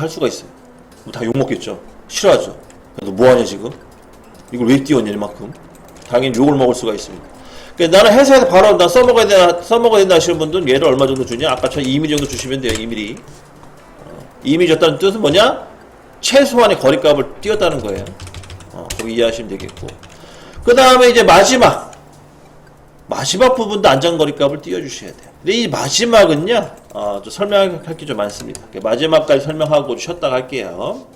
할 수가 있어요. 뭐 다 욕먹겠죠. 싫어하죠. 그래서 뭐하냐 지금? 이걸 왜 띄웠냐 이만큼. 당연히 욕을 먹을 수가 있습니다. 그러니까 나는 회사에서 바로 나 써먹어야 된다 하시는 분들은 얘를 얼마 정도 주냐? 아까처럼 2mm 정도 주시면 돼요. 2mm. 2mm 줬다는 뜻은 뭐냐? 최소한의 거리값을 띄웠다는 거예요. 거기 이해하시면 되겠고. 그 다음에 이제 마지막 부분도 안전거리값을 띄워주셔야 돼요. 근데 이 마지막은요, 좀 설명할 게 좀 많습니다. 마지막까지 설명하고 쉬었다가 할게요.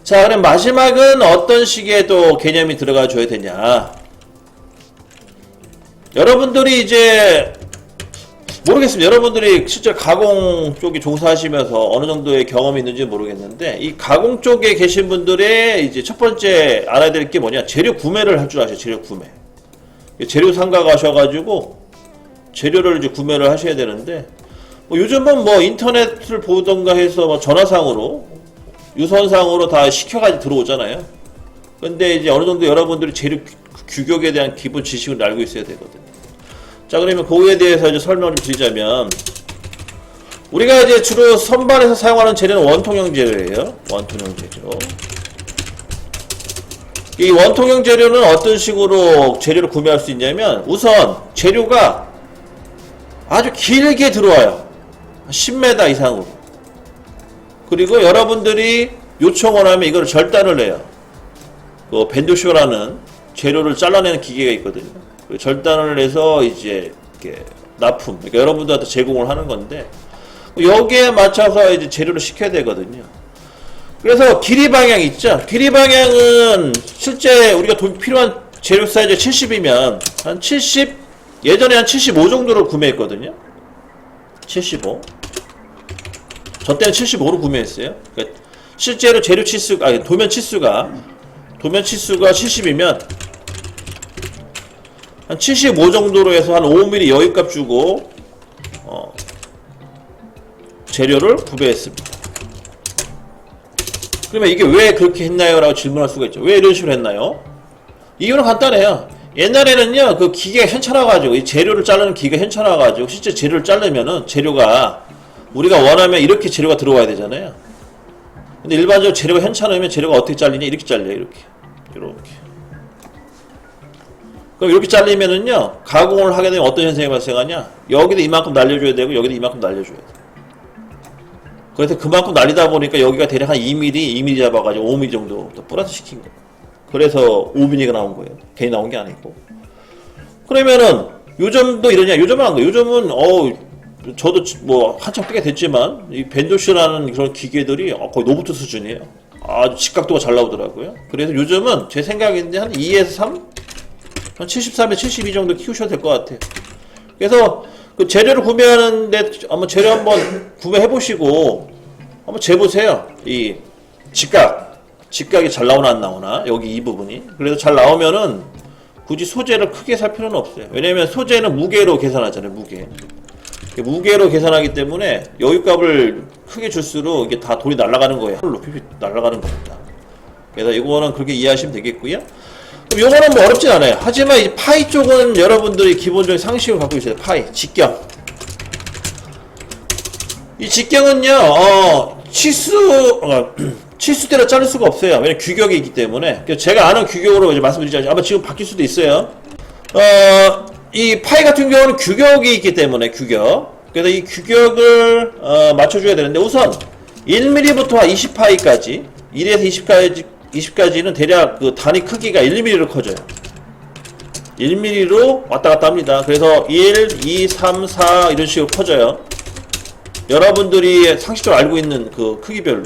자, 그럼 마지막은 어떤 식의 또 개념이 들어가 줘야 되냐. 여러분들이 이제, 모르겠습니다. 여러분들이 실제 가공 쪽에 종사하시면서 어느 정도의 경험이 있는지 모르겠는데, 이 가공 쪽에 계신 분들의 이제 첫 번째 알아야 될 게 뭐냐. 재료 구매를 할 줄 아셔요. 재료 구매. 재료 상가 가셔가지고 재료를 이제 구매를 하셔야 되는데, 뭐 요즘은 뭐 인터넷을 보던가 해서 뭐 전화상으로 유선상으로 다 시켜가지고 들어오잖아요. 근데 이제 어느 정도 여러분들이 재료 규격에 대한 기본 지식을 알고 있어야 되거든요. 자, 그러면 그거에 대해서 이제 설명을 드리자면, 우리가 이제 주로 선반에서 사용하는 재료는 원통형 재료예요. 원통형 재료. 이 원통형 재료는 어떤 식으로 재료를 구매할 수 있냐면, 우선 재료가 아주 길게 들어와요. 10m 이상으로. 그리고 여러분들이 요청을 하면 이걸 절단을 해요. 그 벤도쇼라는 재료를 잘라내는 기계가 있거든요. 절단을 해서 이제 이렇게 납품, 그러니까 여러분들한테 제공을 하는 건데, 여기에 맞춰서 이제 재료를 시켜야 되거든요. 그래서 길이 방향 있죠. 길이 방향은 실제 우리가 필요한 재료 사이즈 70이면 한 70, 예전에 한 75 정도로 구매했거든요. 75. 저 때는 75로 구매했어요. 그러니까 실제로 재료 치수가, 아니 도면 치수가 70이면 한 75 정도로 해서 한 5mm 여유값 주고 재료를 구매했습니다. 그러면 이게 왜 그렇게 했나요? 라고 질문할 수가 있죠. 왜 이런 식으로 했나요? 이유는 간단해요. 옛날에는요, 그 기계가 현찮아가지고, 이 재료를 자르는 기계가 현찮아가지고, 실제 재료를 자르면은 재료가, 우리가 원하면 이렇게 재료가 들어와야 되잖아요. 근데 일반적으로 재료가 현찮으면 재료가 어떻게 잘리냐? 이렇게 잘려요, 이렇게. 그럼 이렇게 잘리면은요, 가공을 하게 되면 어떤 현상이 발생하냐? 여기도 이만큼 날려줘야 되고, 여기도 이만큼 날려줘야 돼. 그래서 그만큼 날리다 보니까 여기가 대략 한 2mm 잡아가지고 5mm 정도 더 플러스 시킨 거예요. 그래서 5mm가 나온 거예요. 괜히 나온 게 아니고. 그러면은 요즘도 이러냐? 요즘은 안 그래요. 요즘은 저도 뭐 한참 꽤 됐지만 이 벤도시라는 그런 기계들이 거의 로봇 수준이에요. 아주 직각도가 잘 나오더라고요. 그래서 요즘은 제 생각인데 한 2에서 3? 한 73에 72 정도 키우셔도 될 것 같아요. 그래서 그 재료를 구매하는데 한번 재료 한번 구매해 보시고 한번 재보세요. 이 직각이 잘 나오나 안 나오나, 여기 이 부분이. 그래서 잘 나오면은 굳이 소재를 크게 살 필요는 없어요. 왜냐면 소재는 무게로 계산하잖아요. 무게로 계산하기 때문에 여유값을 크게 줄수록 이게 다 돌이 날아가는 거예요. 하늘로 휙휙 날아가는 겁니다. 그래서 이거는 그렇게 이해하시면 되겠고요. 그럼 요거는 뭐 어렵진 않아요. 하지만 이 파이 쪽은 여러분들이 기본적인 상식을 갖고 있어요. 파이, 직경. 이 직경은요, 치수대로 자를 수가 없어요. 왜냐면 규격이 있기 때문에. 제가 아는 규격으로 이제 말씀드리자면, 아마 지금 바뀔 수도 있어요. 이 파이 같은 경우는 규격이 있기 때문에, 규격. 그래서 이 규격을, 맞춰줘야 되는데, 우선, 1mm부터 20파이까지, 1에서 20까지는 대략 그 단위 크기가 1mm로 커져요. 1mm로 왔다 갔다 합니다. 그래서 1, 2, 3, 4 이런 식으로 커져요. 여러분들이 상식적으로 알고 있는 그 크기별로.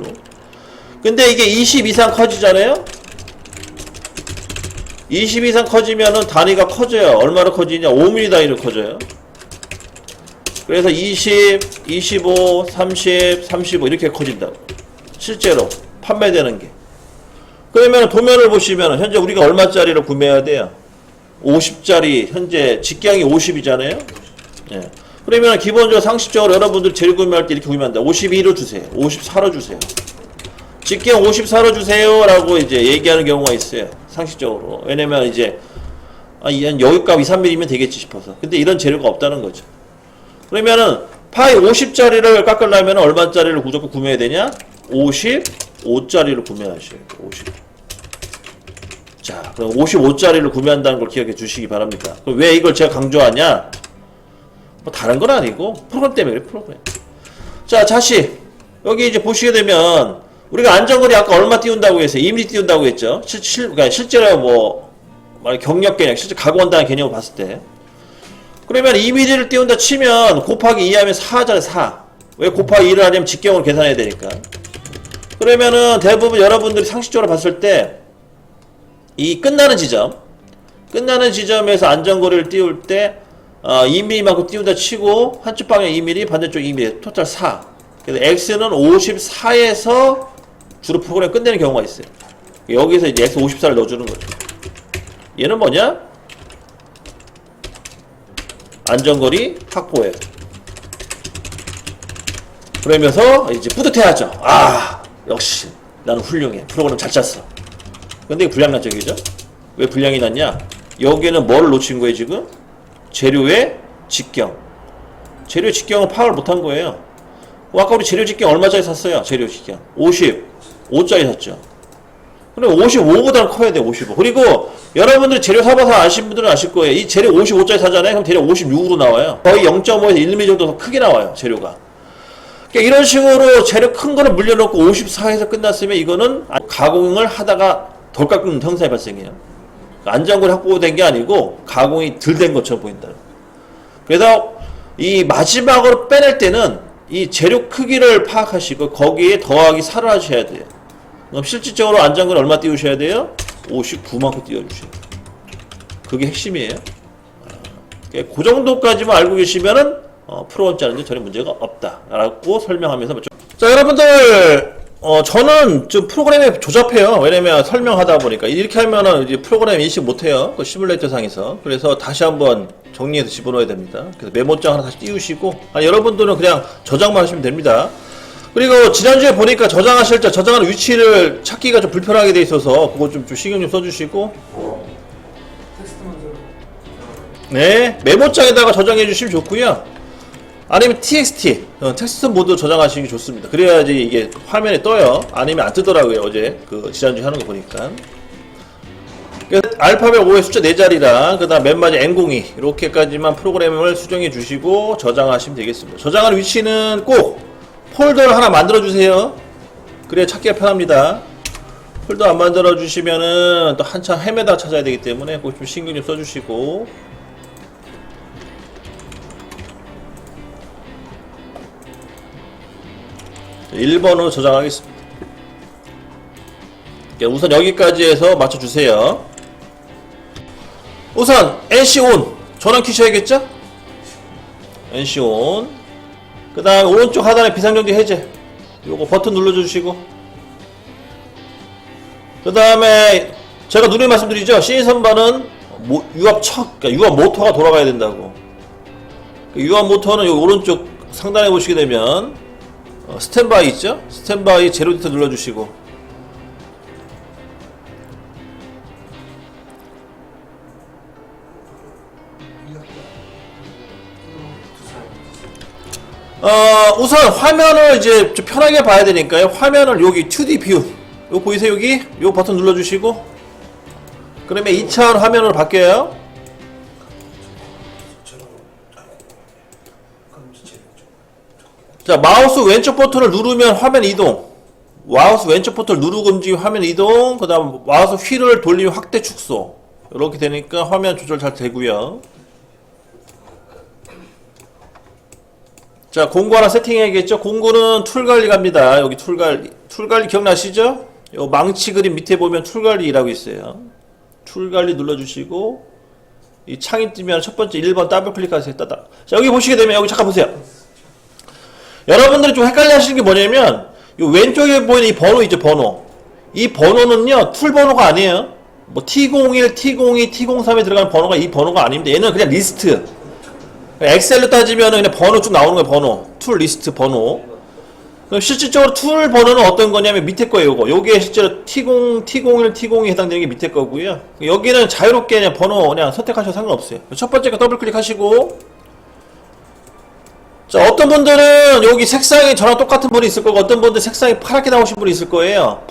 근데 이게 20 이상 커지잖아요? 20 이상 커지면은 단위가 커져요. 얼마로 커지냐? 5mm 단위로 커져요. 그래서 20, 25, 30, 35 이렇게 커진다고. 실제로 판매되는 게. 그러면 도면을 보시면 현재 우리가 얼마짜리로 구매해야 돼요? 50짜리, 현재 직경이 50이잖아요? 예. 그러면 기본적으로 상식적으로 여러분들 재료 구매할 때 이렇게 구매한다. 52로 주세요. 54로 주세요. 직경 54로 주세요. 라고 이제 얘기하는 경우가 있어요. 상식적으로. 왜냐면 이제, 여유값 2, 3mm면 되겠지 싶어서. 근데 이런 재료가 없다는 거죠. 그러면은 파이 50짜리를 깎으려면 얼마짜리를 무조건 구매해야 되냐? 55짜리를 구매하셔야 돼요. 50. 자, 그럼 55짜리를 구매한다는 걸 기억해 주시기 바랍니다. 그럼 왜 이걸 제가 강조하냐? 뭐 다른 건 아니고 프로그램 때문에 그래, 프로그램. 자, 다시 여기 이제 보시게 되면 우리가 안전거리 아까 얼마 띄운다고 했어요? 2mm 띄운다고 했죠? 그러니까 실제로 뭐 경력 개념, 실제 가공한다는 개념을 봤을 때 그러면 2mm를 띄운다 치면 곱하기 2 하면 4잖아요. 4. 왜 곱하기 2를 하냐면 직경으로 계산해야 되니까. 그러면은 대부분 여러분들이 상식적으로 봤을 때 이 끝나는 지점에서 안전거리를 띄울 때 2mm만큼 띄운다 치고 한쪽 방향 2mm, 반대쪽 2mm, 토탈 4. 그래서 X는 54에서 주로 프로그램 끝내는 경우가 있어요. 여기서 이제 X 54를 넣어주는 거죠. 얘는 뭐냐? 안전거리 확보해. 그러면서 이제 뿌듯해하죠. 아, 역시 나는 훌륭해. 프로그램 잘 짰어. 근데 이게 불량난적이죠? 왜 불량이 났냐? 여기는 뭘 놓친 거예요, 지금? 재료의 직경. 재료 직경은 파악을 못한 거예요. 아까 우리 재료 직경 얼마짜리 샀어요? 재료 직경 55짜리 샀죠. 근데 55보다는 커야 돼. 55. 그리고 여러분들이 재료 사봐서 아시는 분들은 아실 거예요. 이 재료 55짜리 사잖아요. 그럼 대략 56으로 나와요. 거의 0.5에서 1mm 정도 더 크게 나와요, 재료가. 그러니까 이런 식으로 재료 큰 거를 물려놓고 54에서 끝났으면 이거는 가공을 하다가 덜 깎는 형상이 발생해요. 안전거리 확보된 게 아니고 가공이 덜 된 것처럼 보인다. 그래서 이 마지막으로 빼낼 때는 이 재료 크기를 파악하시고 거기에 더하기 4를 하셔야 돼요. 그럼 실질적으로 안전거리 얼마 띄우셔야 돼요? 59만큼 띄워주셔야 돼요. 그게 핵심이에요. 그 정도까지만 알고 계시면은 프로원 짜는데 전혀 문제가 없다 라고 설명하면서 자, 여러분들 저는 좀 프로그램에 조잡해요. 왜냐면 설명하다 보니까 이렇게 하면은 이제 프로그램 인식 못해요. 그 시뮬레이터 상에서. 그래서 다시 한번 정리해서 집어넣어야 됩니다. 그래서 메모장 하나 다시 띄우시고 여러분들은 그냥 저장만 하시면 됩니다. 그리고 지난주에 보니까 저장하실 때 저장하는 위치를 찾기가 좀 불편하게 돼 있어서 그거 좀 신경 좀 써주시고 네, 메모장에다가 저장해 주시면 좋고요. 아니면 TXT, 텍스트 모드 저장하시는 게 좋습니다. 그래야지 이게 화면에 떠요. 아니면 안 뜨더라고요. 어제 그 지난주에 하는 거 보니까. 알파벳 5의 숫자 4자리랑 그 다음 맨 마지막 N02 이렇게까지만 프로그램을 수정해 주시고 저장하시면 되겠습니다. 저장하는 위치는 꼭 폴더를 하나 만들어 주세요. 그래야 찾기가 편합니다. 폴더 안 만들어 주시면은 또 한참 헤매다 찾아야 되기 때문에 꼭 좀 신경 좀 써주시고 1번으로 저장하겠습니다. 우선 여기까지 해서 맞춰주세요. 우선 NC ON 전원 켜셔야겠죠? NC ON 그 다음 오른쪽 하단에 비상정지 해제 요거 버튼 눌러주시고 그 다음에 제가 누누이 말씀드리죠. C 선반은 유압 그러니까 유압 모터가 돌아가야 된다고. 유압 모터는 요 오른쪽 상단에 보시게 되면 스탠바이 있죠? 스탠바이 제로 디터 눌러주시고 우선 화면을 이제 좀 편하게 봐야 되니까요. 화면을 여기 2D 뷰 요 보이세요? 여기 요 버튼 눌러주시고 그러면 2차원 화면으로 바뀌어요. 자, 마우스 왼쪽 버튼을 누르면 화면 이동. 마우스 왼쪽 버튼을 누르고 움직이면 화면 이동. 그 다음 마우스 휠을 돌리면 확대 축소. 이렇게 되니까 화면 조절 잘 되고요. 자, 공구 하나 세팅해야겠죠? 공구는 툴 관리 갑니다. 여기 툴 관리. 툴 관리 기억나시죠? 요 망치 그림 밑에 보면 툴 관리라고 있어요. 툴 관리 눌러주시고 이 창이 뜨면 첫 번째 1번 더블 클릭하세요. 따다. 자, 여기 보시게 되면 여기 잠깐 보세요. 여러분들이 좀 헷갈려 하시는 게 뭐냐면 이 왼쪽에 보이는 이 번호 있죠, 번호. 이 번호는요 툴 번호가 아니에요. 뭐 T01, T02, T03에 들어가는 번호가 이 번호가 아닙니다. 얘는 그냥 리스트. 엑셀로 따지면은 그냥 번호 쭉 나오는 거예요. 번호. 툴 리스트 번호. 그럼 실질적으로 툴 번호는 어떤 거냐면 밑에 거예요. 요거. 요게 실제로 T01, T02에 해당되는 게 밑에 거고요. 여기는 자유롭게 그냥 번호 그냥 선택하셔도 상관없어요. 첫 번째 거 더블 클릭하시고 자, 어떤 분들은 여기 색상이 저랑 똑같은 분이 있을 거고, 어떤 분들은 색상이 파랗게 나오신 분이 있을 거예요.